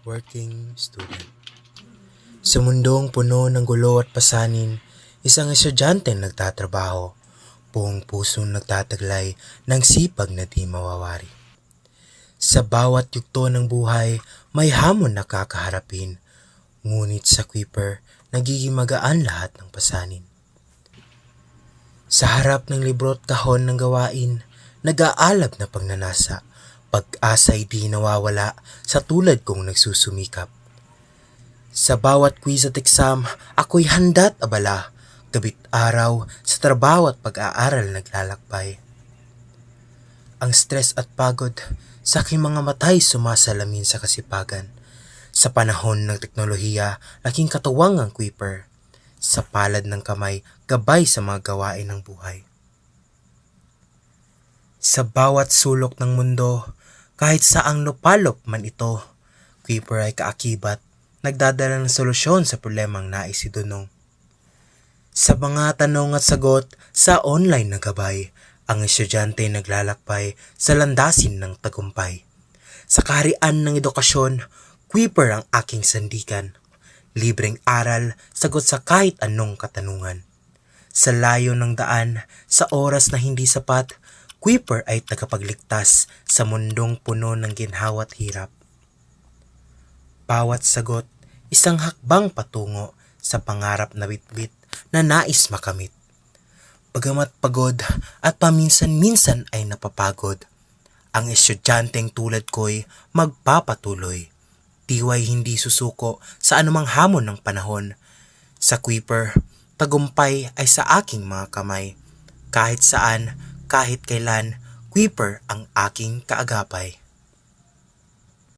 Working student. Sa mundong puno ng gulo at pasanin, isang estudyante nagtatrabaho, buong pusong nagtataglay ng sipag na di mawawari. Sa bawat yugto ng buhay, may hamon na kakaharapin, ngunit sa Kuiper, nagiging magaan lahat ng pasanin. Sa harap ng libro at kahon ng gawain, nag-aalab na pagnanasa, pag-asa'y di nawawala sa tulad kong nagsusumikap. Sa bawat quiz at exam, ako'y handa't abala, gabit araw sa trabaho at pag-aaral naglalakbay. Ang stress at pagod sa aking mga mata'y sumasalamin sa kasipagan. Sa panahon ng teknolohiya, laking katuwang ang Kuiper. Sa palad ng kamay, gabay sa mga gawain ng buhay. Sa bawat sulok ng mundo, kahit saang lupalop man ito, Kuiper ay kaakibat, nagdadala ng solusyon sa problemang nais idunong. Sa mga tanong at sagot sa online na gabay, ang estudyante naglalakbay sa landasin ng tagumpay. Sa kaharian ng edukasyon, Kuiper ang aking sandigan. Libreng aral, sagot sa kahit anong katanungan. Sa layo ng daan, sa oras na hindi sapat, Kuiper ay tagapagligtas sa mundong puno ng ginhawa at hirap. Bawat sagot, isang hakbang patungo sa pangarap na bitbit na nais makamit. Bagamat pagod at paminsan-minsan ay napapagod, ang estudyanteng tulad ko'y magpapatuloy. Tiway hindi susuko sa anumang hamon ng panahon. Sa Kuiper, tagumpay ay sa aking mga kamay. Kahit saan, kahit kailan, Kuiper ang aking kaagapay.